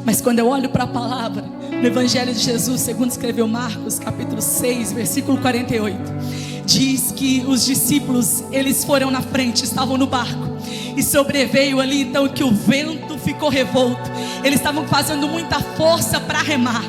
Mas quando eu olho para a palavra, no Evangelho de Jesus, segundo escreveu Marcos, capítulo 6, versículo 48, diz que os discípulos, eles foram na frente, estavam no barco, e sobreveio ali então que o vento ficou revolto. Eles estavam fazendo muita força para remar.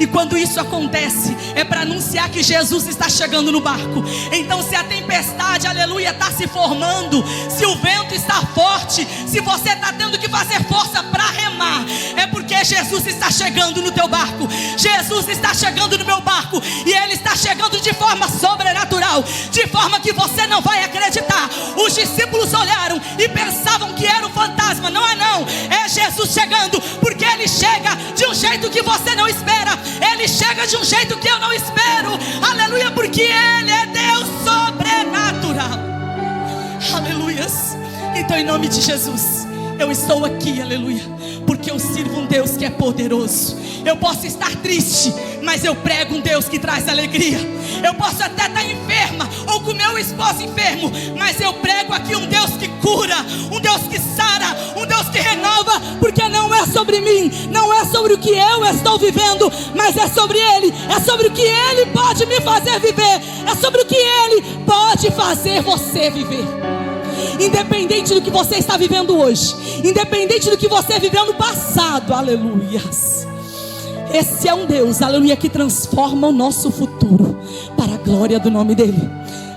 E quando isso acontece, é para anunciar que Jesus está chegando no barco. Então se a tempestade, aleluia, está se formando, se o vento está forte, se você está tendo que fazer força para remar, é porque Jesus está chegando no teu barco. Jesus está chegando no meu barco. E Ele está chegando de forma sobrenatural, de forma que você não vai acreditar. Os discípulos olharam e pensavam que era um fantasma. Não é não, é Jesus chegando. Porque Ele chega de um jeito que você não espera. Ele chega de um jeito que eu não espero. Aleluia, porque Ele é Deus sobrenatural. Aleluias. Então em nome de Jesus, eu estou aqui, aleluia, porque eu sirvo um Deus que é poderoso. Eu posso estar triste, mas eu prego um Deus que traz alegria. Eu posso até estar enferma, ou com meu esposo enfermo, mas eu prego aqui um Deus que cura, um Deus que sara, um Deus que renova. Porque não é sobre mim, não é sobre o que eu estou vivendo, mas é sobre Ele. É sobre o que Ele pode me fazer viver. É sobre o que Ele pode fazer você viver. Independente do que você está vivendo hoje, independente do que você viveu no passado, aleluias, esse é um Deus, aleluia, que transforma o nosso futuro para a glória do nome dEle.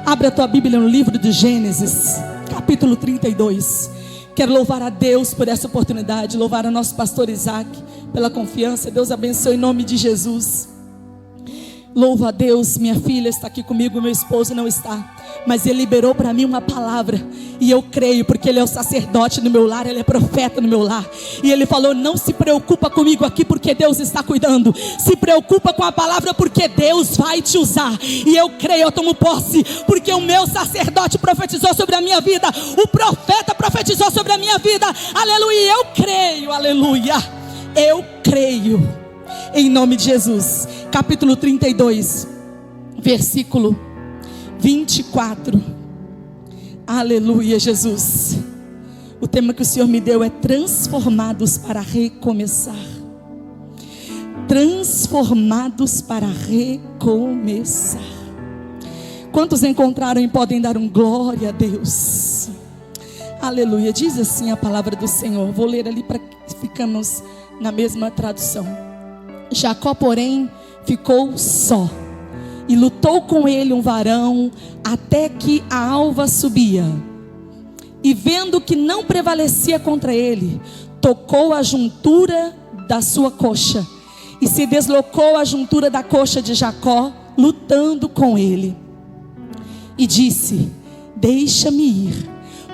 Abre a tua Bíblia no livro de Gênesis, capítulo 32. Quero louvar a Deus por essa oportunidade, louvar a nosso pastor Isaac pela confiança. Deus abençoe em nome de Jesus. Louvo a Deus, minha filha está aqui comigo, meu esposo não está, mas Ele liberou para mim uma palavra, e eu creio, porque Ele é o sacerdote no meu lar, Ele é profeta no meu lar, e Ele falou: não se preocupa comigo aqui, porque Deus está cuidando. Se preocupa com a palavra, porque Deus vai te usar. E eu creio, eu tomo posse, porque o meu sacerdote profetizou sobre a minha vida, o profeta profetizou sobre a minha vida, aleluia. Eu creio, aleluia, eu creio. Em nome de Jesus, capítulo 32, versículo 24. Aleluia, Jesus. O tema que o Senhor me deu é transformados para recomeçar. Transformados para recomeçar. Quantos encontraram e podem dar um glória a Deus? Aleluia. Diz assim a palavra do Senhor. Vou ler ali para que ficamos na mesma tradução. Jacó, porém, ficou só, e lutou com ele um varão, até que a alva subia. E vendo que não prevalecia contra ele, tocou a juntura da sua coxa, e se deslocou a juntura da coxa de Jacó, lutando com ele. E disse: deixa-me ir,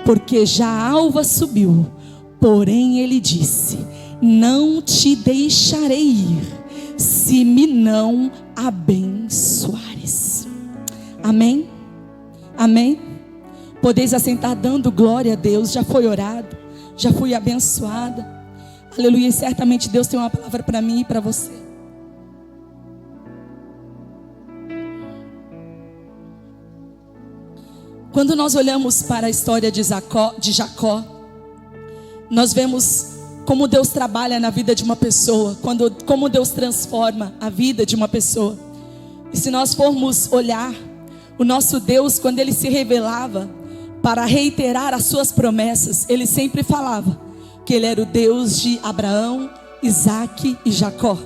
porque já a alva subiu. Porém ele disse: não te deixarei ir, se me não abençoares. Amém? Amém? Podeis assentar dando glória a Deus. Já foi orado, já fui abençoada. Aleluia. E certamente Deus tem uma palavra para mim e para você. Quando nós olhamos para a história de Jacó, nós vemos como Deus trabalha na vida de uma pessoa, como Deus transforma a vida de uma pessoa. E se nós formos olhar, o nosso Deus, quando Ele se revelava para reiterar as suas promessas, Ele sempre falava que Ele era o Deus de Abraão, Isaque e Jacó.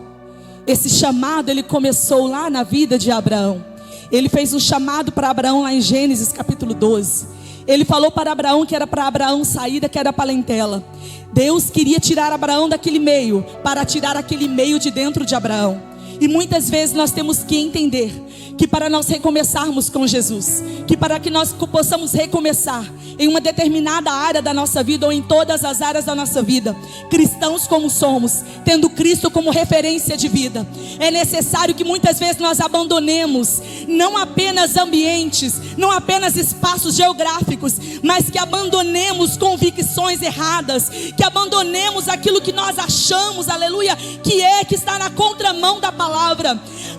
Esse chamado, ele começou lá na vida de Abraão. Ele fez um chamado para Abraão lá em Gênesis capítulo 12. Ele falou para Abraão que era para Abraão sair daquela parentela. Deus queria tirar Abraão daquele meio, para tirar aquele meio de dentro de Abraão. E muitas vezes nós temos que entender que para nós recomeçarmos com Jesus, que para que nós possamos recomeçar em uma determinada área da nossa vida, ou em todas as áreas da nossa vida, cristãos como somos, tendo Cristo como referência de vida, é necessário que muitas vezes nós abandonemos não apenas ambientes, não apenas espaços geográficos, mas que abandonemos convicções erradas, que abandonemos aquilo que nós achamos, aleluia, que está na contramão da palavra.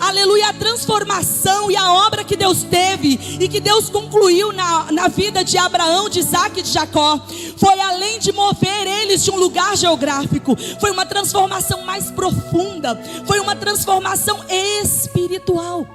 aleluia, a transformação e a obra que Deus teve e que Deus concluiu na vida de Abraão, de Isaac e de Jacó, foi além de mover eles de um lugar geográfico, foi uma transformação mais profunda, foi uma transformação espiritual.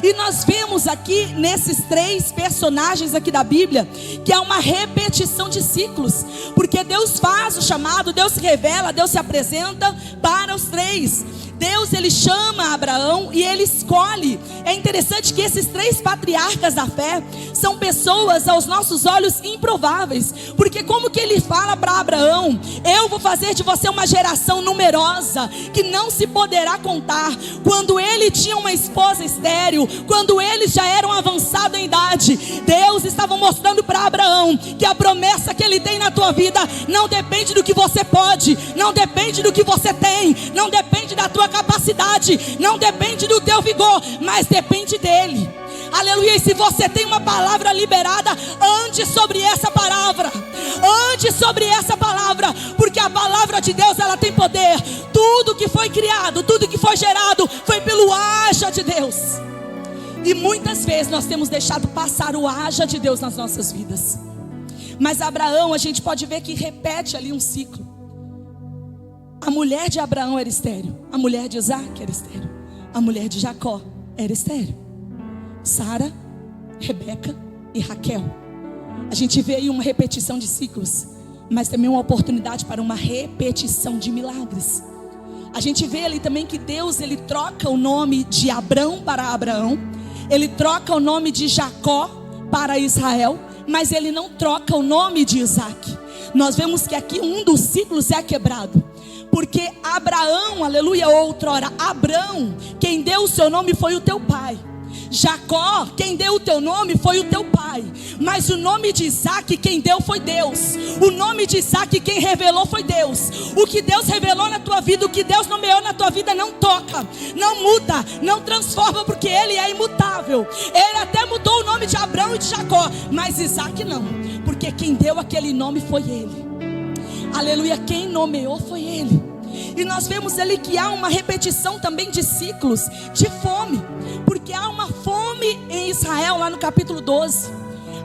E nós vemos aqui nesses 3 personagens aqui da Bíblia que é uma repetição de ciclos, porque Deus faz o chamado, Deus se revela, Deus se apresenta para os 3. Deus, ele chama Abraão e ele escolhe. É interessante que esses 3 patriarcas da fé são pessoas aos nossos olhos improváveis, porque como que ele fala para Abraão: eu vou fazer de você uma geração numerosa que não se poderá contar, quando ele tinha uma esposa estéril, quando eles já eram avançados em idade. Deus estava mostrando para Abraão que a promessa que ele tem na tua vida não depende do que você pode, não depende do que você tem, não depende da tua capacidade, não depende do teu vigor, mas depende dele. Aleluia. E se você tem uma palavra liberada, ande sobre essa palavra, ande sobre essa palavra, porque a palavra de Deus, ela tem poder. Tudo que foi criado, tudo que foi gerado, foi pelo haja de Deus. E muitas vezes nós temos deixado passar o haja de Deus nas nossas vidas. Mas Abraão, a gente pode ver que repete ali um ciclo. A mulher de Abraão era estéril, a mulher de Isaac era estéril, a mulher de Jacó era estéril. Sara, Rebeca e Raquel. A gente vê aí uma repetição de ciclos, mas também uma oportunidade para uma repetição de milagres. A gente vê ali também que Deus, ele troca o nome de Abrão para Abraão, ele troca o nome de Jacó para Israel, mas ele não troca o nome de Isaac. Nós vemos que aqui um dos ciclos é quebrado, porque Abraão, aleluia, outrora Abrão, quem deu o seu nome foi o teu pai. Jacó, quem deu o teu nome foi o teu pai, mas o nome de Isaac, quem deu foi Deus. O nome de Isaac, quem revelou foi Deus. O que Deus revelou na tua vida, o que Deus nomeou na tua vida, não toca, não muda, não transforma, porque Ele é imutável. Ele até mudou o nome de Abrão e de Jacó, mas Isaac não, porque quem deu aquele nome foi Ele. Aleluia, quem nomeou foi Ele. E nós vemos ali que há uma repetição também de ciclos de fome, porque há uma fome em Israel lá no capítulo 12,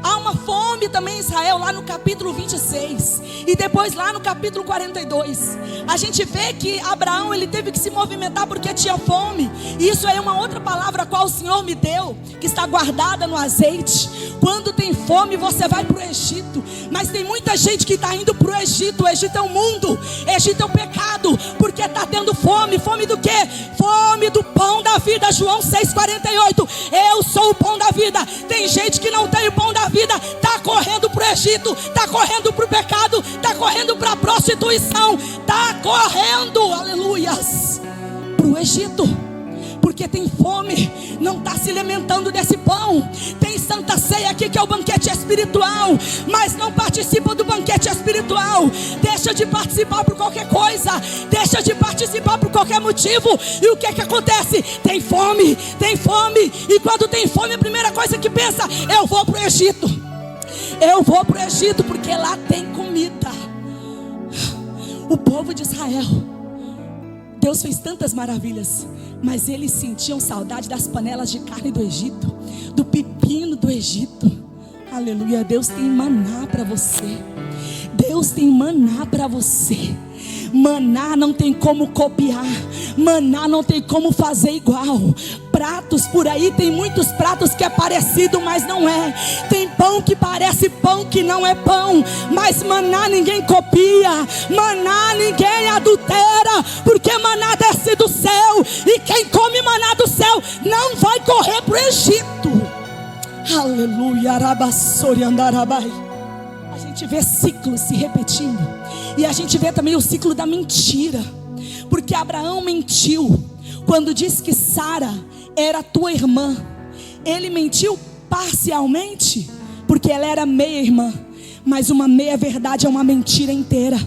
há uma fome também em Israel lá no capítulo 26, e depois lá no capítulo 42, a gente vê que Abraão, ele teve que se movimentar porque tinha fome. E isso é uma outra palavra a qual o Senhor me deu, que está guardada no azeite. Quando tem fome, você vai para o Egito. Mas tem muita gente que está indo para o Egito. O Egito é o mundo, Egito é o pecado, porque está tendo fome. Fome do quê? Fome do pão da vida. João 6,48. Eu sou o pão da vida. Tem gente que não tem o pão da vida, está correndo para o Egito, está correndo para o pecado, está correndo para a prostituição, está correndo, aleluias, para o Egito, porque tem fome, não está se alimentando desse pão. Tem Santa Ceia aqui, que é o banquete espiritual, mas não participa do banquete espiritual. Deixa de participar por qualquer coisa, deixa de participar por qualquer motivo. E o que é que acontece? Tem fome, e quando tem fome, a primeira coisa que pensa: eu vou para o Egito, eu vou para o Egito, porque lá tem comida. O povo de Israel, Deus fez tantas maravilhas, mas eles sentiam saudade das panelas de carne do Egito, do pepino do Egito. Aleluia. Deus tem maná para você, Deus tem maná para você. Maná não tem como copiar, maná não tem como fazer igual. Pratos por aí, tem muitos pratos que é parecido, mas não é. Tem pão que parece pão, que não é pão. Mas maná ninguém copia, maná ninguém adultera, porque maná desce do céu, e quem come maná do céu não vai correr para o Egito. Aleluia. Arabassori andarabai. A gente vê ciclos se repetindo, e a gente vê também o ciclo da mentira, porque Abraão mentiu quando disse que Sara era tua irmã. Ele mentiu parcialmente, porque ela era meia irmã, mas uma meia verdade é uma mentira inteira.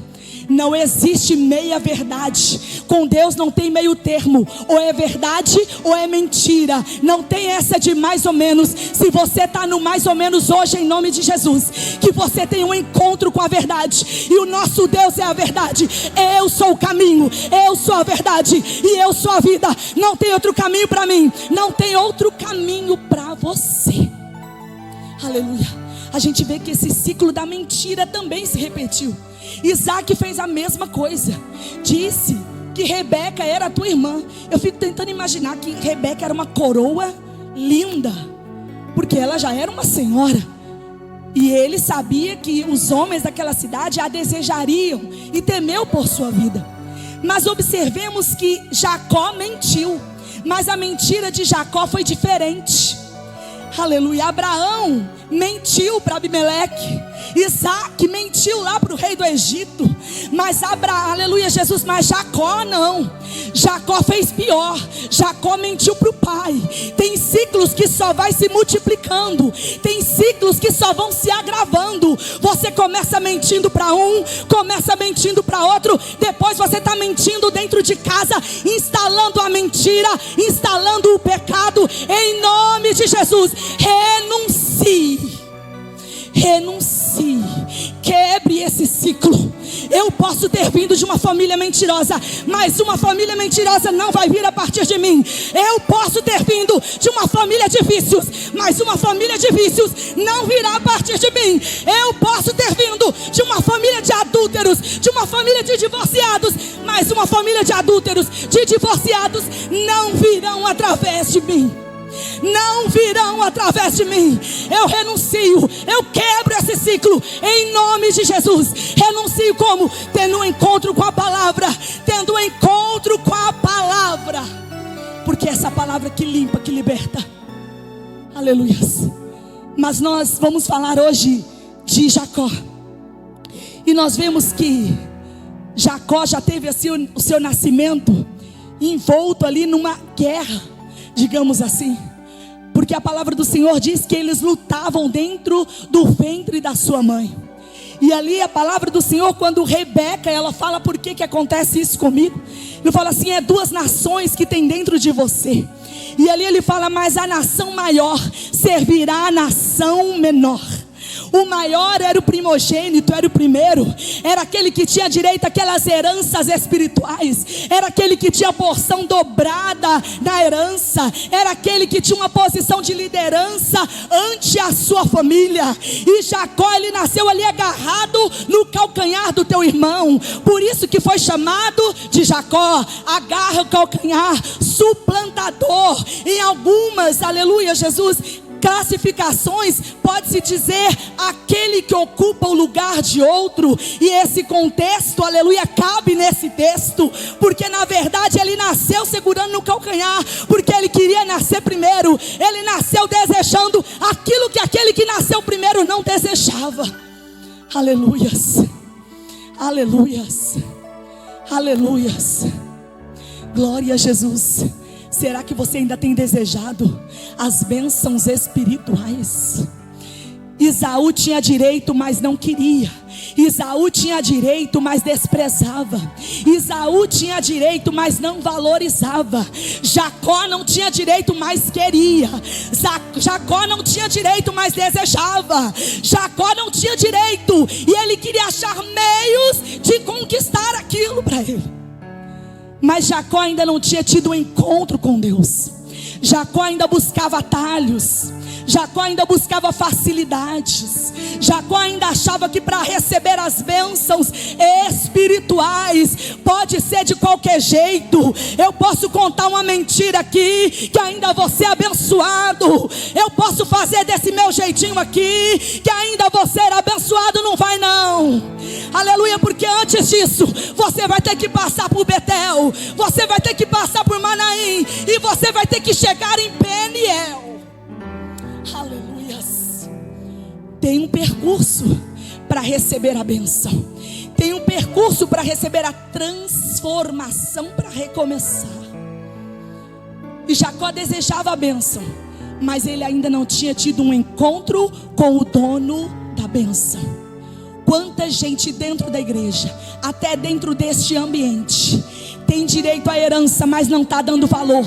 Não existe meia verdade. Com Deus não tem meio termo. Ou é verdade ou é mentira. Não tem essa de mais ou menos. Se você está no mais ou menos hoje, em nome de Jesus, que você tenha um encontro com a verdade. E o nosso Deus é a verdade. Eu sou o caminho, eu sou a verdade e eu sou a vida. Não tem outro caminho para mim. Não tem outro caminho para você. Aleluia. A gente vê que esse ciclo da mentira também se repetiu. Isaac fez a mesma coisa. Disse que Rebeca era a tua irmã. Eu fico tentando imaginar que Rebeca era uma coroa linda, porque ela já era uma senhora. E ele sabia que os homens daquela cidade a desejariam e temeu por sua vida. Mas observemos que Jacó mentiu. Mas a mentira de Jacó foi diferente. Aleluia. Abraão mentiu para Abimeleque. Isaac mentiu lá para o rei do Egito. Mas aleluia, Jesus, mas Jacó não. Jacó fez pior. Jacó mentiu para o pai. Tem ciclos que só vai se multiplicando. Tem ciclos que só vão se agravando. Você começa mentindo para um, começa mentindo para outro. Depois você está mentindo dentro de casa, instalando a mentira, instalando o pecado. Em nome de Jesus, renuncie. Renuncie, quebre esse ciclo. Eu posso ter vindo de uma família mentirosa, mas uma família mentirosa não vai vir a partir de mim. Eu posso ter vindo de uma família de vícios, mas uma família de vícios não virá a partir de mim. Eu posso ter vindo de uma família de adúlteros, de uma família de divorciados, mas uma família de adúlteros, de divorciados não virão através de mim. Não virão através de mim. Eu renuncio, eu quebro esse ciclo em nome de Jesus. Renuncio como? Tendo um encontro com a palavra. Tendo um encontro com a palavra. Porque essa palavra que limpa, que liberta. Aleluias. Mas nós vamos falar hoje de Jacó. E nós vemos que Jacó já teve assim o seu nascimento envolto ali numa guerra, digamos assim, porque a palavra do Senhor diz que eles lutavam dentro do ventre da sua mãe. E ali a palavra do Senhor, quando Rebeca, ela fala por que acontece isso comigo. Ele fala assim, é duas nações que tem dentro de você. E ali ele fala, mas a nação maior servirá a nação menor. O maior era o primogênito, era o primeiro. Era aquele que tinha direito àquelas heranças espirituais. Era aquele que tinha porção dobrada na herança. Era aquele que tinha uma posição de liderança ante a sua família. E Jacó, ele nasceu ali agarrado no calcanhar do teu irmão. Por isso que foi chamado de Jacó. Agarra o calcanhar, suplantador. Em algumas, aleluia, Jesus, classificações, pode-se dizer aquele que ocupa o lugar de outro. E esse contexto, aleluia, cabe nesse texto, porque na verdade ele nasceu segurando no calcanhar, porque ele queria nascer primeiro. Ele nasceu desejando aquilo que aquele que nasceu primeiro não desejava. Aleluias, aleluias, aleluias, glória a Jesus. Será que você ainda tem desejado as bênçãos espirituais? Esaú tinha direito, mas não queria. Esaú tinha direito, mas desprezava. Esaú tinha direito, mas não valorizava. Jacó não tinha direito, mas queria. Jacó não tinha direito, mas desejava. Jacó não tinha direito, e ele queria achar meios de conquistar aquilo para ele. Mas Jacó ainda não tinha tido um encontro com Deus. Jacó ainda buscava atalhos. Jacó ainda buscava facilidades. Jacó ainda achava que para receber as bênçãos espirituais pode ser de qualquer jeito. Eu posso contar uma mentira aqui que ainda vou ser abençoado. Eu posso fazer desse meu jeitinho aqui que ainda vou ser abençoado. Não vai não. Aleluia, porque antes disso você vai ter que passar por Betel, você vai ter que passar por Manaim, e você vai ter que chegar em Peniel. Aleluias. Tem um percurso para receber a bênção. Tem um percurso para receber a transformação, para recomeçar. E Jacó desejava a bênção, mas ele ainda não tinha tido um encontro com o dono da bênção. Quanta gente dentro da igreja, até dentro deste ambiente, tem direito à herança, mas não está dando valor.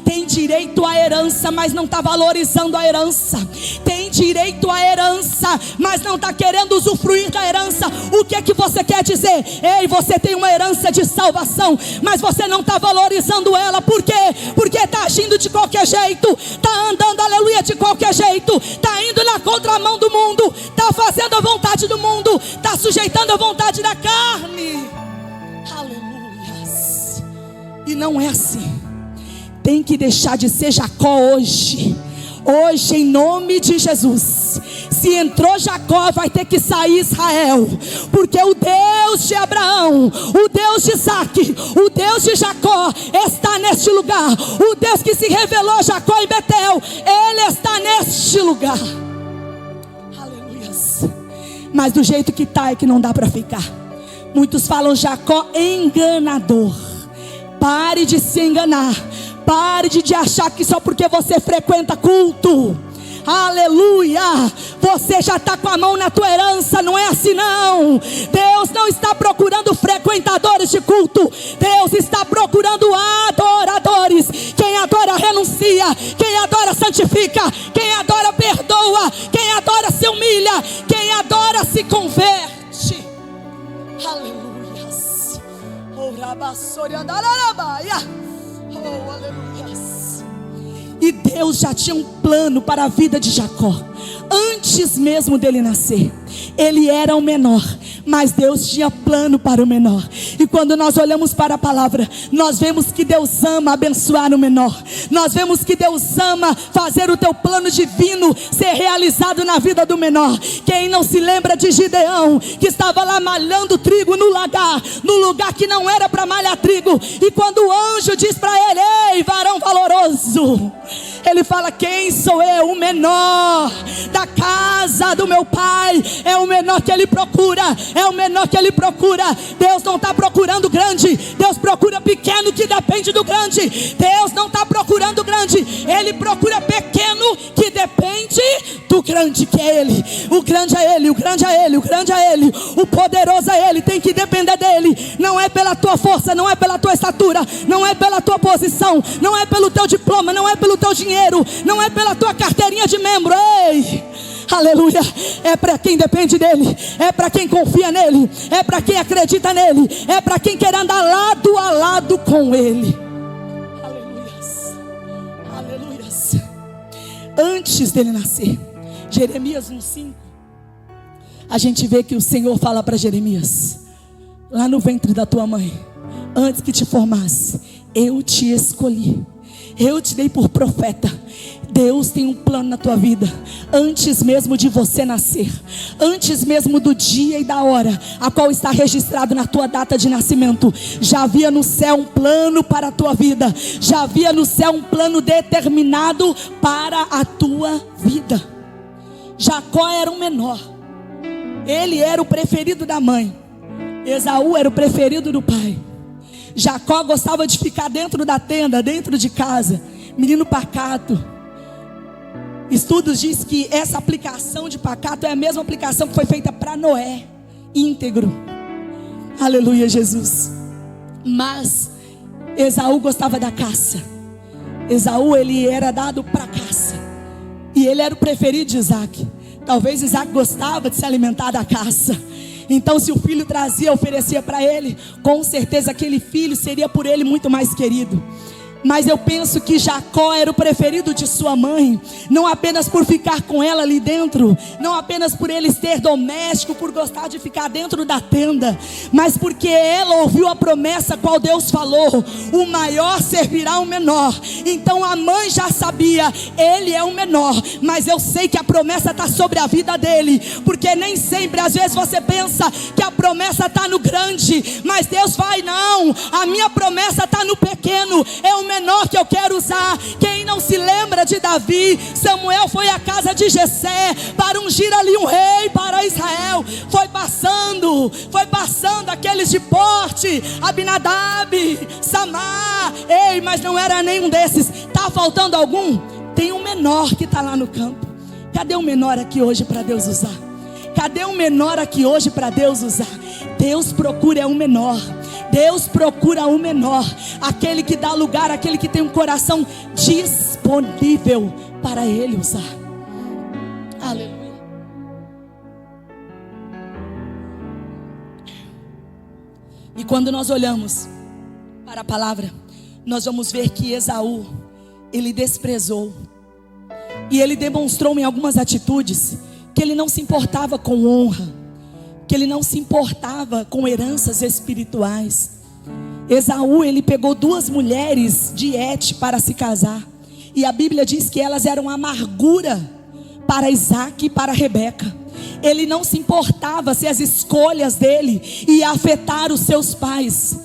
Tem direito à herança, mas não está valorizando a herança. Tem direito à herança, mas não está querendo usufruir da herança. O que é que você quer dizer? Ei, você tem uma herança de salvação, mas você não está valorizando ela. Por quê? Porque está agindo de qualquer jeito, está andando, aleluia, de qualquer jeito, está indo na contramão do mundo, está fazendo a vontade do mundo, está sujeitando a vontade da carne. Aleluias. E não é assim. Tem que deixar de ser Jacó hoje. Hoje, em nome de Jesus. Se entrou Jacó, vai ter que sair Israel. Porque o Deus de Abraão, o Deus de Isaac, o Deus de Jacó está neste lugar. O Deus que se revelou a Jacó em Betel, Ele está neste lugar. Aleluias. Mas do jeito que está é que não dá para ficar. Muitos falam Jacó enganador. Pare de se enganar. Pare de achar que só porque você frequenta culto, aleluia, você já está com a mão na tua herança. Não é assim não. Deus não está procurando frequentadores de culto. Deus está procurando adoradores. Quem adora renuncia. Quem adora santifica. Quem adora perdoa. Quem adora se humilha. Quem adora se converte. Aleluias. Oh, aleluias. E Deus já tinha um plano para a vida de Jacó. Antes mesmo dele nascer, ele era o menor, mas Deus tinha plano para o menor. E quando nós olhamos para a palavra, nós vemos que Deus ama abençoar o menor. Nós vemos que Deus ama fazer o teu plano divino ser realizado na vida do menor. Quem não se lembra de Gideão, que estava lá malhando trigo no lugar que não era para malhar trigo. E quando o anjo diz para ele: ei, varão valoroso, ele fala: quem sou eu? O menor da casa do meu pai. É o menor que ele procura. É o menor que ele procura. Deus não está procurando grande. Deus procura pequeno que depende do grande. Deus não está procurando grande. Ele procura pequeno que depende do grande, que é Ele. O grande é Ele, o grande é Ele, o grande é Ele. O poderoso é Ele, tem que depender dEle. Não é pela tua força, não é pela tua estatura, não é pela tua posição, não é pelo teu diploma, não é pelo teu dinheiro, não é pela tua carteirinha de membro. Ei, aleluia. É para quem depende dEle, é para quem confia nele, é para quem acredita nele, é para quem quer andar lado a lado com Ele. Aleluias, aleluias. Antes dele nascer, Jeremias 1:5, a gente vê que o Senhor fala para Jeremias: lá no ventre da tua mãe, antes que te formasse, eu te escolhi, eu te dei por profeta. Deus tem um plano na tua vida, antes mesmo de você nascer, antes mesmo do dia e da hora a qual está registrado na tua data de nascimento. Já havia no céu um plano para a tua vida, já havia no céu um plano determinado para a tua vida. Jacó era um menor, ele era o preferido da mãe, Esaú era o preferido do pai. Jacó gostava de ficar dentro da tenda, dentro de casa, menino pacato. Estudos dizem que essa aplicação de pacato é a mesma aplicação que foi feita para Noé, íntegro. Aleluia, Jesus. Mas Esaú gostava da caça. Esaú, ele era dado para caça, e ele era o preferido de Isaac. Talvez Isaac gostava de se alimentar da caça. Então, se o filho trazia, oferecia para ele, com certeza aquele filho seria por ele muito mais querido. Mas eu penso que Jacó era o preferido de sua mãe, não apenas por ficar com ela ali dentro, não apenas por ele ser doméstico, por gostar de ficar dentro da tenda, mas porque ela ouviu a promessa qual Deus falou: o maior servirá o menor. Então a mãe já sabia, ele é o menor, mas eu sei que a promessa está sobre a vida dele, porque nem sempre, às vezes você pensa que a promessa está no grande, mas Deus vai: não, a minha promessa está no pequeno, é o menor que eu quero usar. Quem não se lembra de Davi? Samuel foi à casa de Jessé para ungir ali um rei para Israel. Foi passando aqueles de porte, Abinadab, Samar. Ei, mas não era nenhum desses. Está faltando algum? Tem um menor que está lá no campo. Cadê o menor aqui hoje para Deus usar? Cadê um menor aqui hoje para Deus usar? Deus procura um menor. Deus procura um menor, aquele que dá lugar, aquele que tem um coração disponível para Ele usar. Aleluia. E quando nós olhamos para a palavra, nós vamos ver que Esaú, ele desprezou, e ele demonstrou em algumas atitudes que ele não se importava com honra, que ele não se importava com heranças espirituais. Esaú, ele pegou 2 mulheres de Et para se casar, e a Bíblia diz que elas eram amargura para Isaac e para Rebeca. Ele não se importava se as escolhas dele iam afetar os seus pais.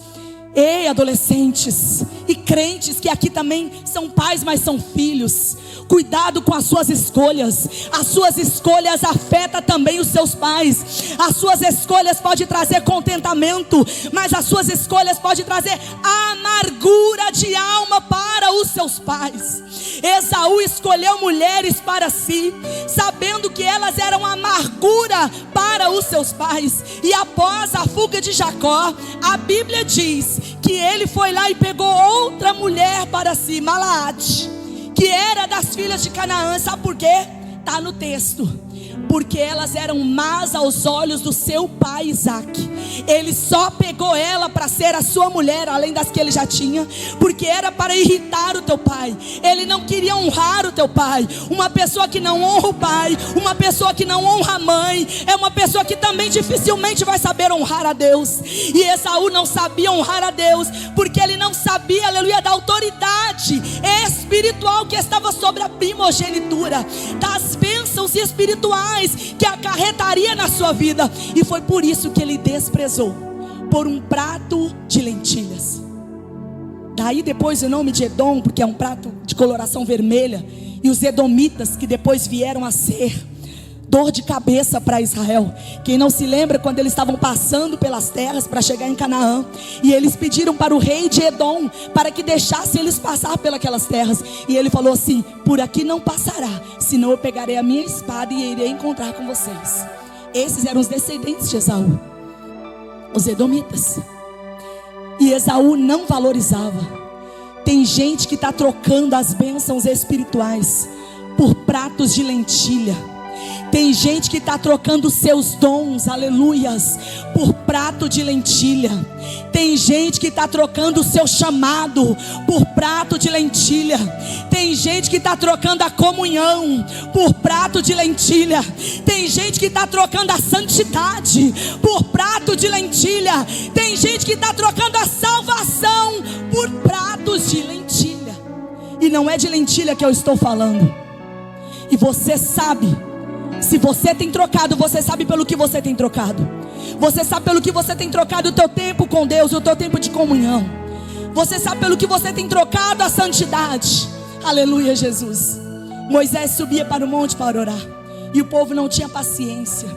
Ei, adolescentes e crentes que aqui também são pais, mas são filhos, cuidado com as suas escolhas. As suas escolhas afetam também os seus pais. As suas escolhas podem trazer contentamento, mas as suas escolhas podem trazer amargura de alma para os seus pais. Esaú escolheu mulheres para si, sabendo que elas eram amargura para os seus pais. E após a fuga de Jacó, a Bíblia diz que ele foi lá e pegou outra mulher para si, Malaate, que era das filhas de Canaã. Sabe por quê? Está no texto. Porque elas eram más aos olhos do seu pai Isaac. Ele só pegou ela para ser a sua mulher, além das que ele já tinha, porque era para irritar o teu pai. Ele não queria honrar o teu pai. Uma pessoa que não honra o pai, uma pessoa que não honra a mãe, é uma pessoa que também dificilmente vai saber honrar a Deus. E Esaú não sabia honrar a Deus, porque ele não sabia, aleluia, da autoridade espiritual que estava sobre a primogenitura, das bênçãos espirituais que acarretaria na sua vida. E foi por isso que ele desprezou por um prato de lentilhas. Daí depois o nome de Edom, porque é um prato de coloração vermelha. E os edomitas, que depois vieram a ser dor de cabeça para Israel. Quem não se lembra quando eles estavam passando pelas terras para chegar em Canaã, e eles pediram para o rei de Edom para que deixasse eles passar pelas terras, e ele falou assim: por aqui não passará, senão eu pegarei a minha espada e irei encontrar com vocês. Esses eram os descendentes de Esaú, os edomitas. E Esaú não valorizava. Tem gente que está trocando as bênçãos espirituais por pratos de lentilha. Tem gente que está trocando seus dons, aleluias, por prato de lentilha. Tem gente que está trocando o seu chamado por prato de lentilha. Tem gente que está trocando a comunhão por prato de lentilha. Tem gente que está trocando a santidade por prato de lentilha. Tem gente que está trocando a salvação por pratos de lentilha. E não é de lentilha que eu estou falando. E você sabe. Se você tem trocado, você sabe pelo que você tem trocado. Você sabe pelo que você tem trocado o teu tempo com Deus, o teu tempo de comunhão. Você sabe pelo que você tem trocado a santidade. Aleluia, Jesus. Moisés subia para o monte para orar, e o povo não tinha paciência.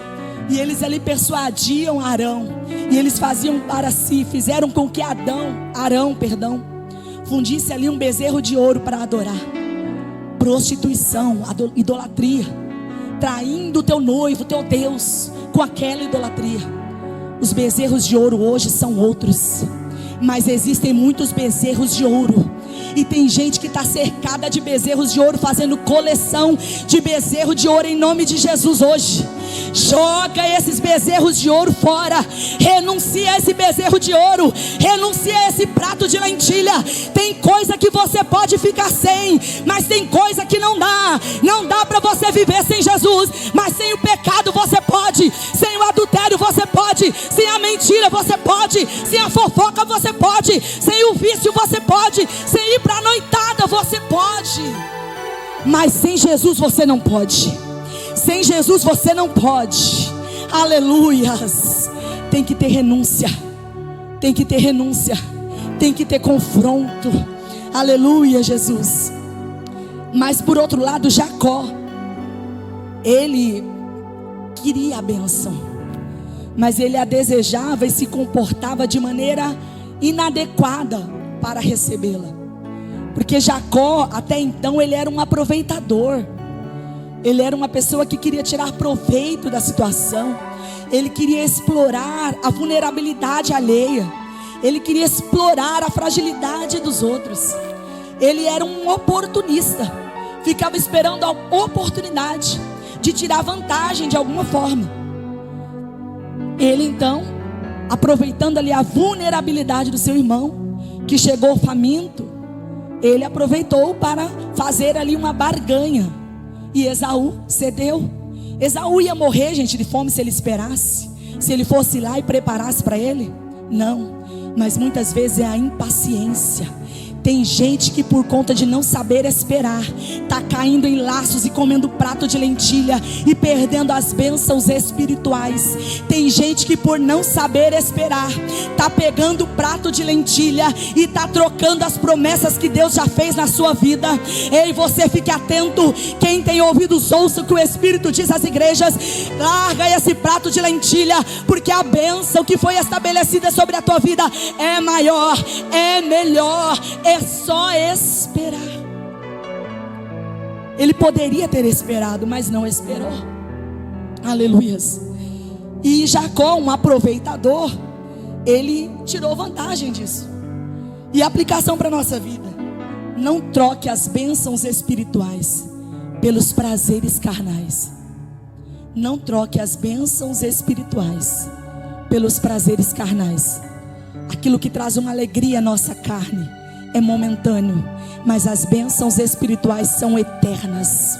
E eles ali persuadiam Arão, e eles faziam para si, fizeram com que Arão, fundisse ali um bezerro de ouro para adorar. Prostituição, idolatria. Traindo o teu noivo, teu Deus, com aquela idolatria. Os bezerros de ouro hoje são outros, mas existem muitos bezerros de ouro. E tem gente que está cercada de bezerros de ouro, fazendo coleção de bezerro de ouro em nome de Jesus hoje. Joga esses bezerros de ouro fora. Renuncia a esse bezerro de ouro. Renuncia a esse prato de lentilha. Tem coisa que você pode ficar sem, mas tem coisa que não dá. Não dá para você viver sem Jesus. Mas sem o pecado você pode. Sem o adultério você pode. Sem a mentira você pode. Sem a fofoca você pode. Sem o vício você pode. Sem ir para a noitada você pode. Mas sem Jesus você não pode. Sem Jesus você não pode. Aleluias. Tem que ter renúncia. Tem que ter renúncia. Tem que ter confronto. Aleluia, Jesus. Mas por outro lado, Jacó, ele queria a bênção, mas ele a desejava e se comportava de maneira inadequada para recebê-la. Porque Jacó, até então, ele era um aproveitador. Ele era uma pessoa que queria tirar proveito da situação. Ele queria explorar a vulnerabilidade alheia. Ele queria explorar a fragilidade dos outros. Ele era um oportunista. Ficava esperando a oportunidade de tirar vantagem de alguma forma. Ele então, aproveitando ali a vulnerabilidade do seu irmão, que chegou faminto, ele aproveitou para fazer ali uma barganha. E Esaú cedeu. Esaú ia morrer, gente, de fome se ele esperasse, se ele fosse lá e preparasse para ele? Não, mas muitas vezes é a impaciência. Tem gente que por conta de não saber esperar, está caindo em laços e comendo prato de lentilha e perdendo as bênçãos espirituais. Tem gente que por não saber esperar, está pegando o prato de lentilha e está trocando as promessas que Deus já fez na sua vida. Ei, você fique atento. Quem tem ouvidos ouça o que o Espírito diz às igrejas. Larga esse prato de lentilha, porque a bênção que foi estabelecida sobre a tua vida é maior, é melhor. É só esperar. Ele poderia ter esperado, mas não esperou. Aleluias. E Jacó, um aproveitador, ele tirou vantagem disso. E a aplicação para a nossa vida: não troque as bênçãos espirituais pelos prazeres carnais. Não troque as bênçãos espirituais pelos prazeres carnais. Aquilo que traz uma alegria à nossa carne é momentâneo, mas as bênçãos espirituais são eternas.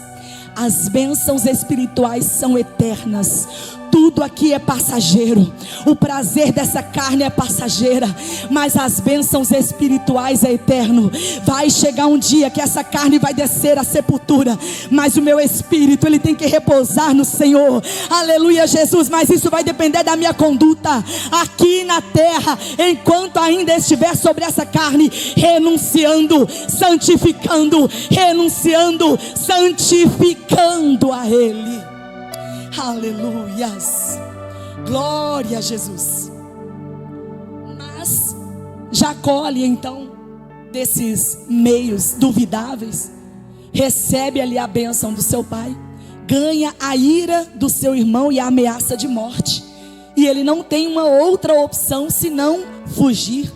As bênçãos espirituais são eternas. Tudo aqui é passageiro. O prazer dessa carne é passageira, mas as bênçãos espirituais é eterno. Vai chegar um dia que essa carne vai descer à sepultura, mas o meu espírito, ele tem que repousar no Senhor. Aleluia, Jesus. Mas isso vai depender da minha conduta aqui na terra, enquanto ainda estiver sobre essa carne, renunciando, santificando, renunciando, santificando a Ele. Aleluias, glória a Jesus. Mas Jacó ali então, desses meios duvidáveis, recebe ali a bênção do seu pai, ganha a ira do seu irmão e a ameaça de morte, e ele não tem uma outra opção senão fugir.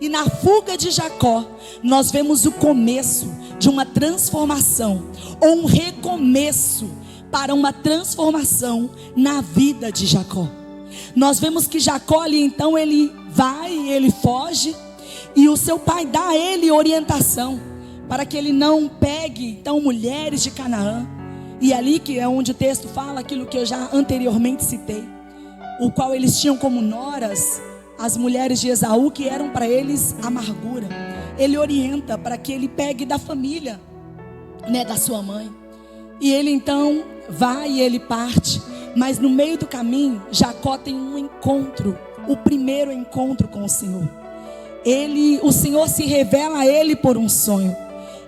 E na fuga de Jacó, nós vemos o começo de uma transformação, ou um recomeço para uma transformação na vida de Jacó. Nós vemos que Jacó ali então, ele vai, ele foge, e o seu pai dá a ele orientação para que ele não pegue então mulheres de Canaã. E ali que é onde o texto fala aquilo que eu já anteriormente citei, o qual eles tinham como noras as mulheres de Esaú, que eram para eles amargura. Ele orienta para que ele pegue da família, da sua mãe. E ele então vai e ele parte. Mas no meio do caminho, Jacó tem um encontro, o primeiro encontro com o Senhor. O Senhor se revela a ele por um sonho.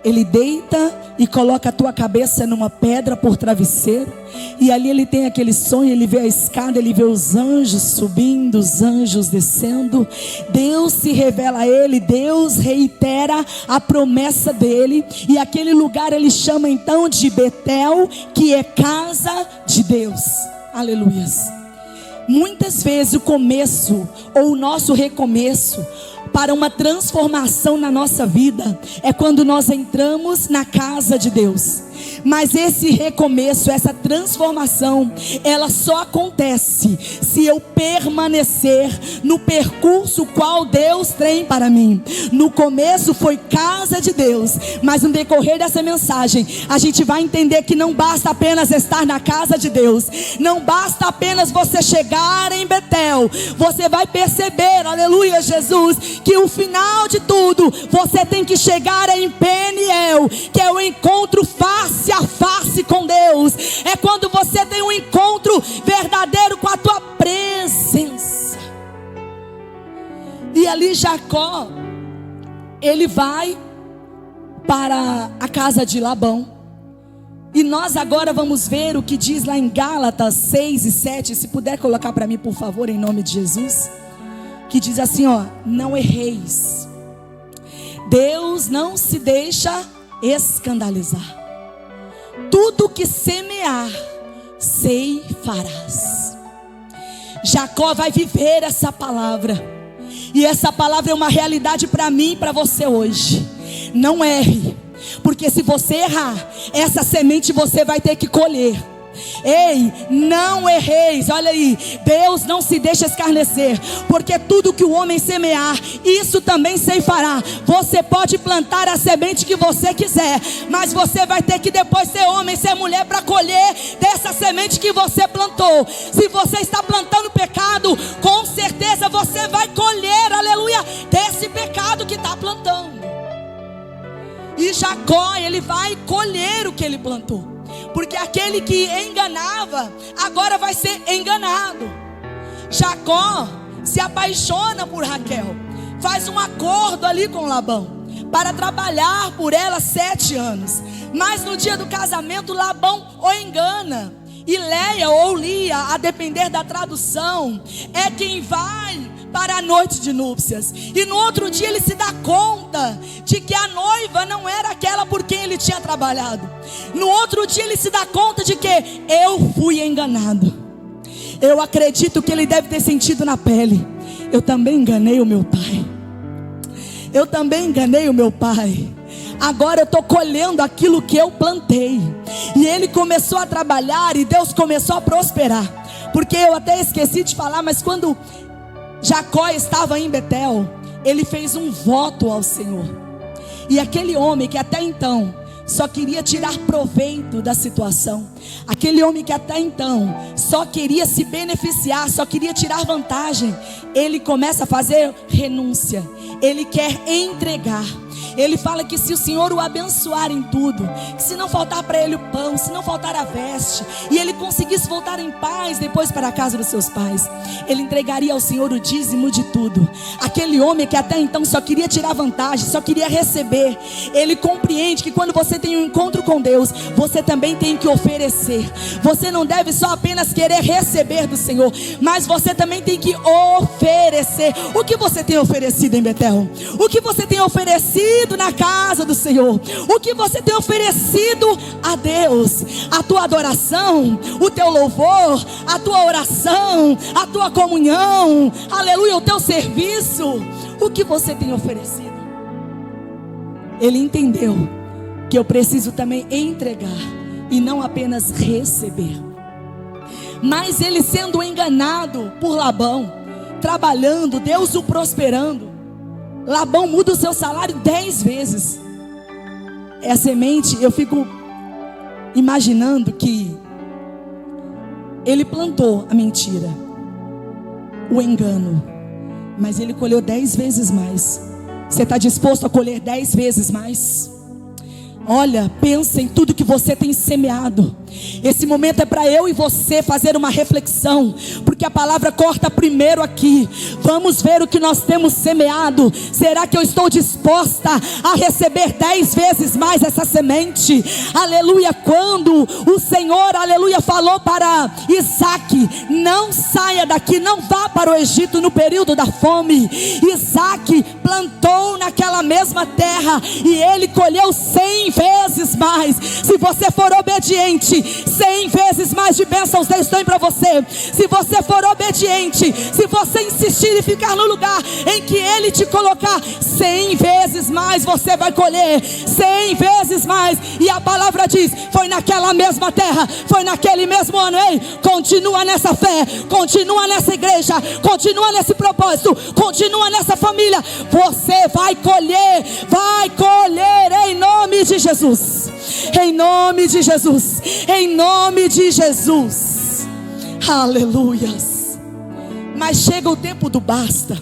Ele deita e coloca a tua cabeça numa pedra por travesseiro. E ali ele tem aquele sonho, ele vê a escada, ele vê os anjos subindo, os anjos descendo. Deus se revela a ele, Deus reitera a promessa dele. E aquele lugar ele chama então de Betel, que é casa de Deus. Aleluias. Muitas vezes o começo, ou o nosso recomeço, para uma transformação na nossa vida, é quando nós entramos na casa de Deus. Mas esse recomeço, essa transformação, ela só acontece se eu permanecer no percurso qual Deus tem para mim. No começo foi casa de Deus, mas no decorrer dessa mensagem, a gente vai entender que não basta apenas estar na casa de Deus, não basta apenas você chegar em Betel. Você vai perceber, aleluia Jesus, que o final de tudo, você tem que chegar em Peniel, que é o encontro face a face com Deus. É quando você tem um encontro verdadeiro com a tua presença. E ali Jacó, ele vai para a casa de Labão. E nós agora vamos ver o que diz lá em Gálatas 6 e 7. Se puder colocar para mim, por favor, em nome de Jesus. Que diz assim, não erreis. Deus não se deixa escandalizar. tudo que semear, ceifarás. Jacó vai viver essa palavra, e essa palavra é uma realidade para mim e para você hoje. Não erre, porque se você errar, essa semente você vai ter que colher. Ei, não erreis. Olha aí, Deus não se deixa escarnecer, porque tudo que o homem semear, isso também ceifará. Você pode plantar a semente que você quiser, mas você vai ter que depois ser homem, ser mulher, para colher dessa semente que você plantou. Se você está plantando pecado, com certeza você vai colher, aleluia, desse pecado que está plantando. E Jacó, ele vai colher o que ele plantou, porque aquele que enganava, agora vai ser enganado. Jacó se apaixona por Raquel, faz um acordo ali com Labão, para trabalhar por ela 7 anos. Mas no dia do casamento, Labão o engana, e Leia ou Lia, a depender da tradução, é quem vai para a noite de núpcias. E no outro dia ele se dá conta de que a noiva não era aquela por quem ele tinha trabalhado. No outro dia ele se dá conta de que eu fui enganado. Eu acredito que ele deve ter sentido na pele: eu também enganei o meu pai. Eu também enganei o meu pai. Agora eu estou colhendo aquilo que eu plantei. E ele começou a trabalhar e Deus começou a prosperar. Porque eu até esqueci de falar, mas quando Jacó estava em Betel, ele fez um voto ao Senhor. E aquele homem que até então só queria tirar proveito da situação, aquele homem que até então só queria se beneficiar, só queria tirar vantagem, ele começa a fazer renúncia. Ele quer entregar. Ele fala que se o Senhor o abençoar em tudo, que se não faltar para ele o pão, se não faltar a veste, e ele conseguisse voltar em paz depois para a casa dos seus pais, ele entregaria ao Senhor o dízimo de tudo. Aquele homem que até então só queria tirar vantagem, só queria receber, ele compreende que quando você tem um encontro com Deus, você também tem que oferecer. Você não deve só apenas querer receber do Senhor, mas você também tem que oferecer. O que você tem oferecido em Betel? O que você tem oferecido na casa do Senhor? O que você tem oferecido a Deus? A tua adoração, o teu louvor, a tua oração, a tua comunhão, aleluia, o teu serviço. O que você tem oferecido? Ele entendeu que eu preciso também entregar e não apenas receber. Mas ele, sendo enganado por Labão, trabalhando, Deus o prosperando, Labão muda o seu salário 10 vezes. É a semente. Eu fico imaginando que ele plantou a mentira, o engano, mas ele colheu 10 vezes mais. Você está disposto a colher 10 vezes mais? Olha, pensa em tudo que você tem semeado. Esse momento é para eu e você fazer uma reflexão, porque a palavra corta primeiro aqui. Vamos ver o que nós temos semeado. Será que eu estou disposta a receber 10 vezes mais essa semente? Aleluia. Quando o Senhor, aleluia, falou para Isaac: não saia daqui, não vá para o Egito no período da fome, Isaac plantou naquela mesma terra e ele colheu 100 vezes mais. Se você for obediente, 100 vezes mais de bênçãos Deus tem para você. Se você for obediente, se você insistir e ficar no lugar em que Ele te colocar, 100 vezes mais você vai colher, 100 vezes mais. E a palavra diz: foi naquela mesma terra, foi naquele mesmo ano. Ei, continua nessa fé, continua nessa igreja, continua nesse propósito, continua nessa família. Você vai colher em nome de Jesus. Em nome de Jesus, em nome de Jesus, aleluias. Mas chega o tempo do basta.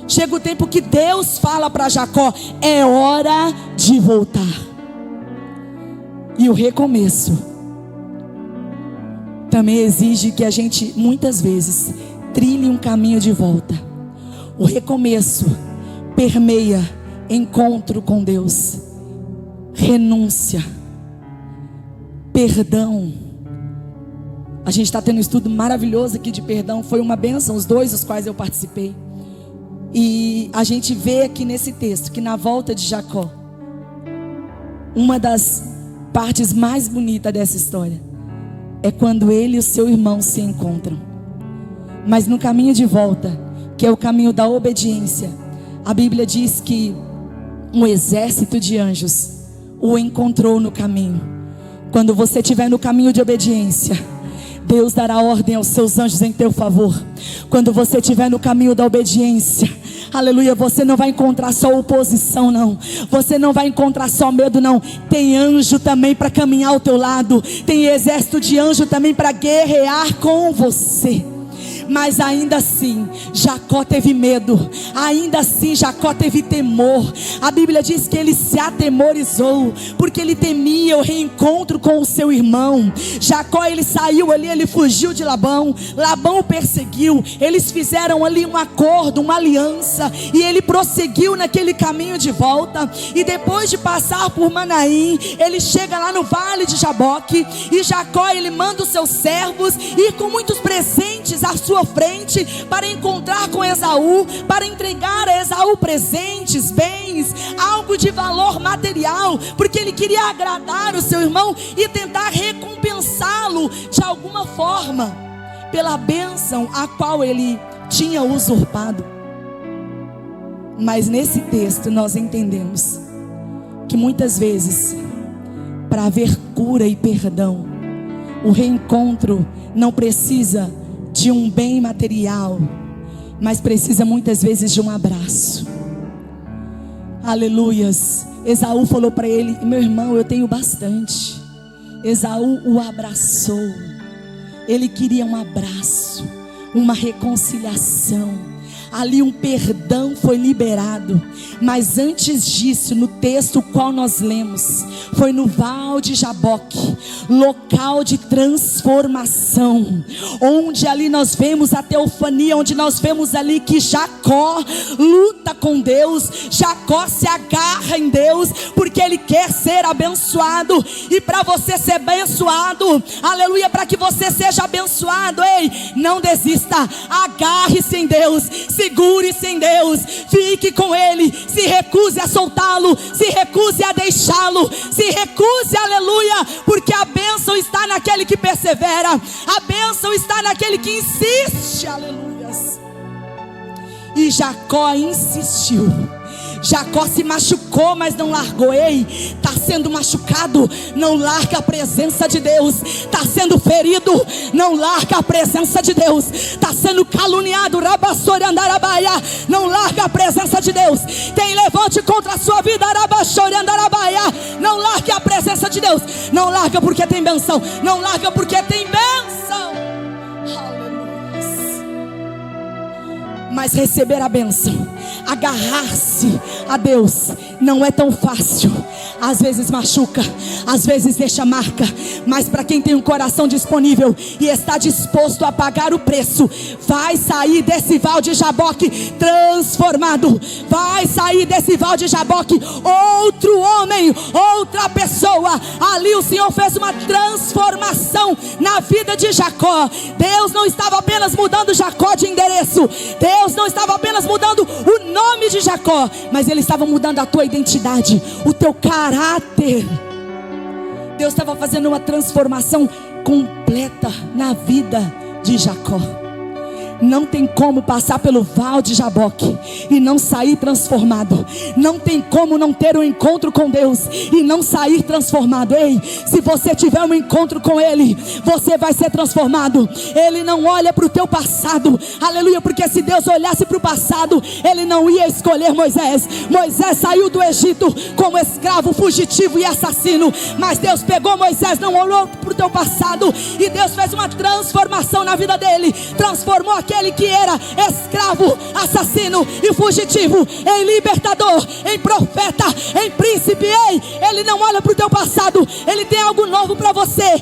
Chega o tempo que Deus fala para Jacó: é hora de voltar. E o recomeço também exige que a gente muitas vezes trilhe um caminho de volta. O recomeço permeia encontro com Deus, renúncia, perdão. A gente está tendo um estudo maravilhoso aqui de perdão. Foi uma bênção, os 2 dos quais eu participei. E a gente vê aqui nesse texto que na volta de Jacó, uma das partes mais bonitas dessa história é quando ele e o seu irmão se encontram. Mas no caminho de volta, que é o caminho da obediência, a Bíblia diz que um exército de anjos o encontrou no caminho. Quando você estiver no caminho de obediência, Deus dará ordem aos seus anjos em teu favor. Quando você estiver no caminho da obediência, aleluia, você não vai encontrar só oposição, não. Você não vai encontrar só medo, não. Tem anjo também para caminhar ao teu lado. Tem exército de anjo também para guerrear com você. Mas ainda assim, Jacó teve medo. Ainda assim, Jacó teve temor. A Bíblia diz que ele se atemorizou, porque ele temia o reencontro com o seu irmão. Jacó, ele saiu ali, ele fugiu de Labão. Labão o perseguiu. Eles fizeram ali um acordo, uma aliança, e ele prosseguiu naquele caminho de volta. E depois de passar por Manaim, ele chega lá no vale de Jaboque. E Jacó, ele manda os seus servos ir com muitos presentes à sua frente para encontrar com Esaú, para entregar a Esaú presentes, bens, algo de valor material, porque ele queria agradar o seu irmão e tentar recompensá-lo de alguma forma pela bênção a qual ele tinha usurpado. Mas nesse texto nós entendemos que muitas vezes, para haver cura e perdão, o reencontro não precisa de um bem material, mas precisa muitas vezes de um abraço. Aleluias. Esaú falou para ele: meu irmão, eu tenho bastante. Esaú o abraçou. Ele queria um abraço, uma reconciliação. Ali um perdão foi liberado. Mas antes disso, no texto qual nós lemos, foi no Val de Jaboque, local de transformação, onde ali nós vemos a teofania, onde nós vemos ali que Jacó luta com Deus. Jacó se agarra em Deus, porque ele quer ser abençoado. E para você ser abençoado, aleluia, para que você seja abençoado, ei, não desista, agarre-se em Deus, segure-se em Deus, fique com Ele, se recuse a soltá-lo, se recuse a deixá-lo, se recuse, aleluia, porque a bênção está naquele que persevera, a bênção está naquele que insiste, aleluias. E Jacó insistiu. Jacó se machucou, mas não largou. Ei, está sendo machucado, não larga a presença de Deus. Está sendo ferido, não larga a presença de Deus. Está sendo caluniado, rabassori andarabaia, não larga a presença de Deus. Tem levante contra a sua vida, rabassori andarabaia, não larga a presença de Deus. Não larga porque tem bênção, não larga porque tem bênção. Mas receber a bênção, agarrar-se a Deus, não é tão fácil. Às vezes machuca, às vezes deixa marca. Mas para quem tem um coração disponível e está disposto a pagar o preço, vai sair desse Val de Jaboque transformado. Vai sair desse Val de Jaboque outro homem, outra pessoa. Ali o Senhor fez uma transformação na vida de Jacó. Deus não estava apenas mudando Jacó de endereço, Deus não estava apenas mudando o nome de Jacó, mas Ele estava mudando a tua identidade, o teu caráter. Deus estava fazendo uma transformação completa na vida de Jacó. Não tem como passar pelo Val de Jaboque e não sair transformado. Não tem como não ter um encontro com Deus e não sair transformado. Ei, se você tiver um encontro com Ele, você vai ser transformado. Ele não olha para o teu passado, aleluia, porque se Deus olhasse para o passado, Ele não ia escolher Moisés. Moisés saiu do Egito como escravo, fugitivo e assassino. Mas Deus pegou Moisés, não olhou para o teu passado, e Deus fez uma transformação na vida dele. Transformou aquele que era escravo, assassino e fugitivo em libertador, em profeta, em príncipe. Ei, Ele não olha para o teu passado, Ele tem algo novo para você.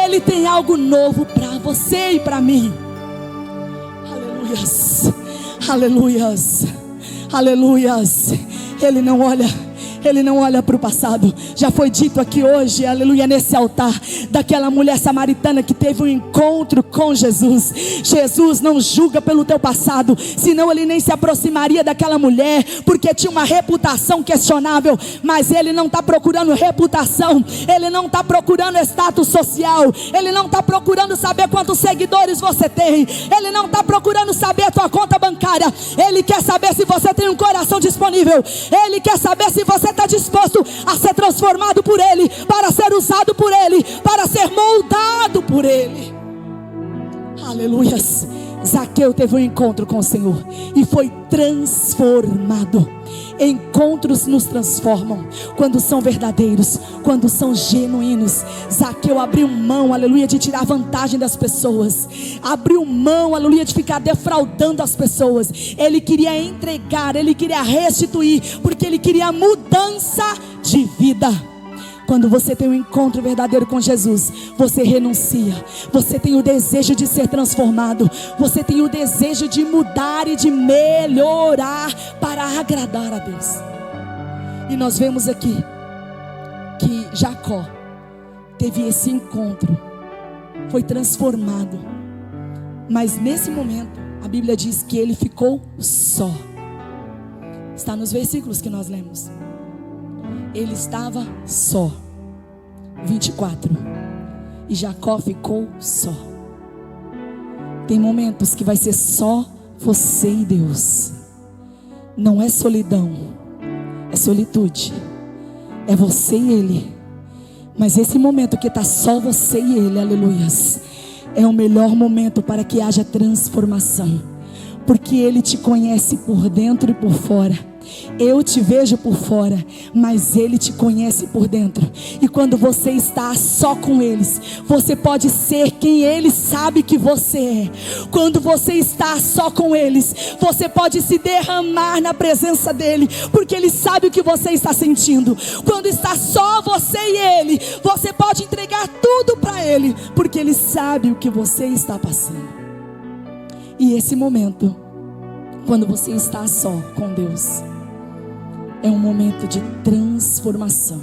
Ele tem algo novo para você e para mim. Aleluias, aleluias, aleluias. Ele não olha, Ele não olha para o passado. Já foi dito aqui hoje, aleluia, nesse altar, daquela mulher samaritana que teve um encontro com Jesus. Jesus não julga pelo teu passado, senão ele nem se aproximaria daquela mulher, porque tinha uma reputação questionável. Mas ele não está procurando reputação, ele não está procurando status social, ele não está procurando saber quantos seguidores você tem, ele não está procurando saber a tua conta bancária. Ele quer saber se você tem um coração disponível. Ele quer saber se você está disposto a ser transformado por Ele, para ser usado por Ele, para ser moldado por Ele. Aleluias. Zaqueu teve um encontro com o Senhor e foi transformado. Encontros nos transformam quando são verdadeiros, quando são genuínos. Zaqueu abriu mão, aleluia, de tirar vantagem das pessoas, abriu mão, aleluia, de ficar defraudando as pessoas. Ele queria entregar, ele queria restituir, porque ele queria mudança de vida. Quando você tem um encontro verdadeiro com Jesus, você renuncia, você tem o desejo de ser transformado, você tem o desejo de mudar e de melhorar para agradar a Deus. E nós vemos aqui que Jacó teve esse encontro, foi transformado, mas nesse momento a Bíblia diz que ele ficou só. Está nos versículos que nós lemos. Ele estava só. 24. E Jacó ficou só. Tem momentos que vai ser só você e Deus. Não é solidão, é solitude. É você e Ele. Mas esse momento que está só você e Ele, aleluias, é o melhor momento para que haja transformação, porque Ele te conhece por dentro e por fora. Eu te vejo por fora, mas Ele te conhece por dentro. E quando você está só com eles, você pode ser quem Ele sabe que você é. Quando você está só com eles, você pode se derramar na presença dEle, porque Ele sabe o que você está sentindo. Quando está só você e Ele, você pode entregar tudo para Ele, porque Ele sabe o que você está passando. E esse momento, quando você está só com Deus, é um momento de transformação.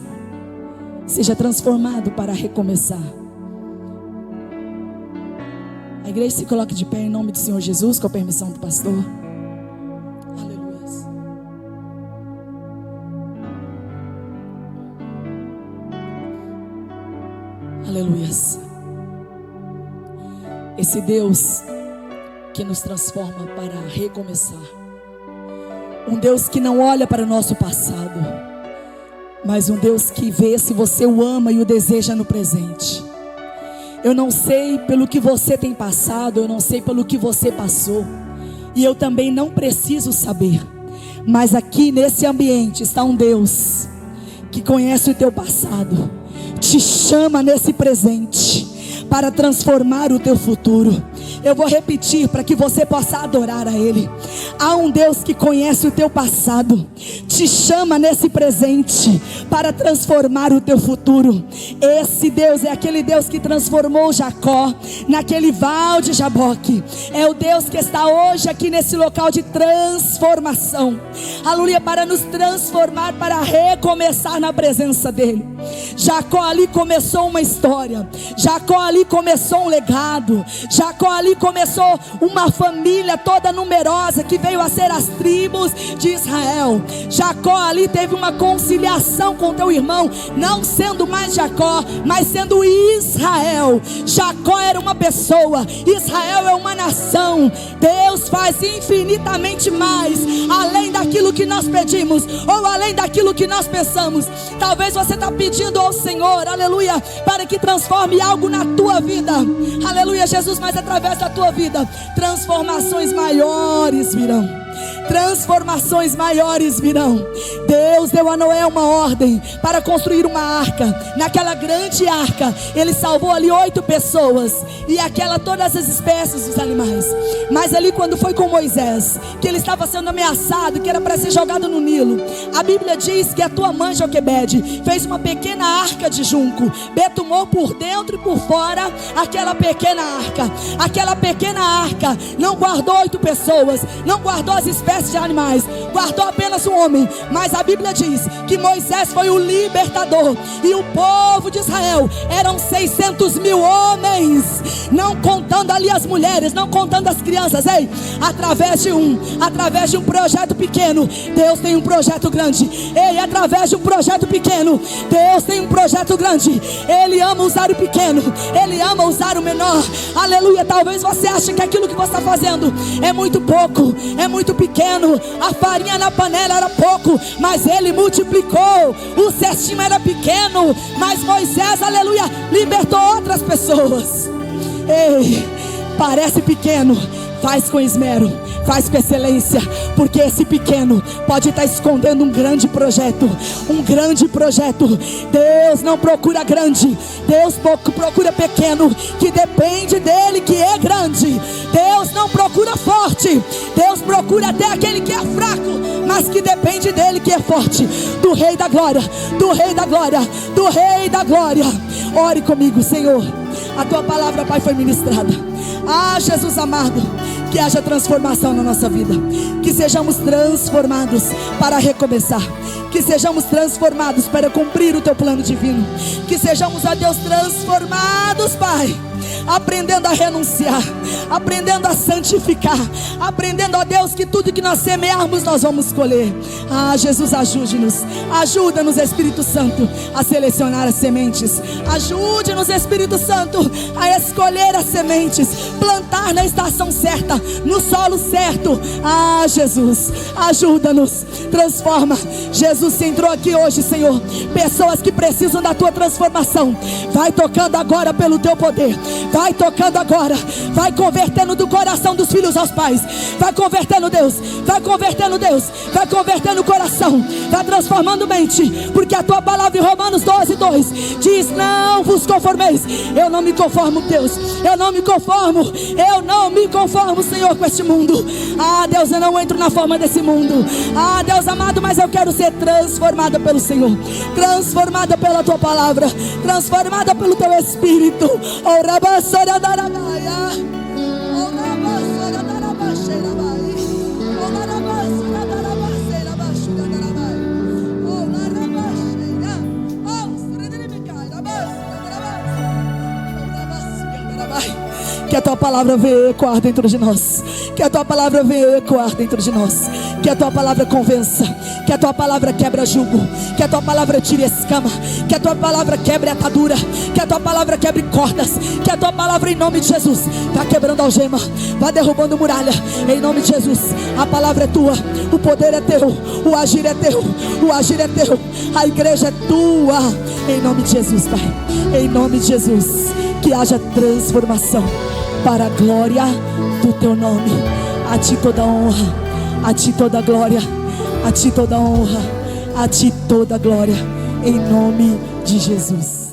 Seja transformado para recomeçar. A igreja se coloque de pé em nome do Senhor Jesus, com a permissão do pastor. Aleluia. Aleluia. Esse Deus que nos transforma para recomeçar. Um Deus que não olha para o nosso passado, mas um Deus que vê se você o ama e o deseja no presente. Eu não sei pelo que você tem passado, eu não sei pelo que você passou, e eu também não preciso saber. Mas aqui nesse ambiente está um Deus que conhece o teu passado, te chama nesse presente para transformar o teu futuro. Eu vou repetir para que você possa adorar a Ele. Há um Deus que conhece o teu passado, te chama nesse presente para transformar o teu futuro. Esse Deus é aquele Deus que transformou Jacó naquele val de Jaboque. É o Deus que está hoje aqui nesse local de transformação. Aleluia, para nos transformar, para recomeçar na presença dEle. Jacó ali começou uma história, Jacó ali começou um legado, Jacó ali começou uma família toda numerosa que veio a ser as tribos de Israel. Jacó ali teve uma conciliação com teu irmão, não sendo mais Jacó, mas sendo Israel. Jacó era uma pessoa, Israel é uma nação. Deus faz infinitamente mais, além daquilo que nós pedimos, ou além daquilo que nós pensamos. Talvez você está pedindo ao Senhor, aleluia, para que transforme algo na tua vida, aleluia, Jesus, mas através da tua vida, transformações maiores virão. Transformações maiores virão. Deus deu a Noé uma ordem para construir uma arca. Naquela grande arca, Ele salvou ali 8 pessoas, e aquela, todas as espécies dos animais. Mas ali quando foi com Moisés, que ele estava sendo ameaçado, que era para ser jogado no Nilo, a Bíblia diz que a tua mãe Joquebede fez uma pequena arca de junco, betumou por dentro e por fora aquela pequena arca. Aquela pequena arca não guardou 8 pessoas, não guardou as espécies de animais, guardou apenas um homem. Mas a Bíblia diz que Moisés foi o libertador, e o povo de Israel eram 600.000 homens, não contando ali as mulheres, não contando as crianças. Ei, através de um projeto pequeno, Deus tem um projeto grande. Ei, através de um projeto pequeno, Deus tem um projeto grande. Ele ama usar o pequeno, Ele ama usar o menor. Aleluia. Talvez você ache que aquilo que você está fazendo é muito pouco, é muito pequeno. A farinha na panela era pouco, mas Ele multiplicou. O cestinho era pequeno, mas Moisés, aleluia, libertou outras pessoas. Ei, parece pequeno, faz com esmero, faz com excelência, porque esse pequeno pode estar escondendo um grande projeto. Um grande projeto. Deus não procura grande, Deus procura pequeno, que depende dele, que é grande. Deus não procura forte, Deus procura até aquele que é fraco, mas que depende dele, que é forte. Do Rei da Glória, do Rei da Glória, do Rei da Glória. Ore comigo, Senhor. A tua palavra, Pai, foi ministrada. Ah, Jesus amado, que haja transformação na nossa vida, que sejamos transformados para recomeçar, que sejamos transformados para cumprir o teu plano divino, que sejamos, ó Deus, transformados, Pai, aprendendo a renunciar, aprendendo a santificar, aprendendo, ó Deus, que tudo que nós semearmos nós vamos colher. Ah, Jesus, ajude-nos, ajuda-nos, Espírito Santo, a selecionar as sementes. Ajude-nos, Espírito Santo, a escolher as sementes, plantar na estação certa, no solo certo. Ah, Jesus, ajuda-nos, transforma. Jesus, se entrou aqui hoje, Senhor, pessoas que precisam da tua transformação, vai tocando agora pelo teu poder, vai tocando agora, vai convertendo do coração dos filhos aos pais, vai convertendo, Deus, vai convertendo, Deus, vai convertendo o coração, vai transformando mente, porque a tua palavra em Romanos 12:2 diz: não vos conformeis. Eu não me conformo, Deus, eu não me conformo, Senhor, com este mundo. Ah, Deus, eu não entro na forma desse mundo. Ah, Deus amado, mas eu quero ser transformada pelo Senhor, transformada pela tua palavra, transformada pelo teu Espírito. Oh, Rabassora Darabaya, oh, Rabassora Darabaxeira Bai, oh, Rabassora Darabaxeira Baixura Darabai, oh, Rabaxeira, oh, Sredribicai, Rabassora Darabai. Que a tua palavra venha ecoar dentro de nós, que a tua palavra venha ecoar dentro de nós, que a tua palavra convença, que a tua palavra quebra jugo, que a tua palavra tire escama, que a tua palavra quebre atadura, que a tua palavra quebre cordas, que a tua palavra, em nome de Jesus, vá quebrando algema, vá derrubando muralha, em nome de Jesus. A palavra é tua, o poder é teu, o agir é teu, o agir é teu, a igreja é tua, em nome de Jesus, Pai, em nome de Jesus. Que haja transformação para a glória do teu nome. A ti toda honra, a ti toda glória, a ti toda honra, a ti toda glória, em nome de Jesus.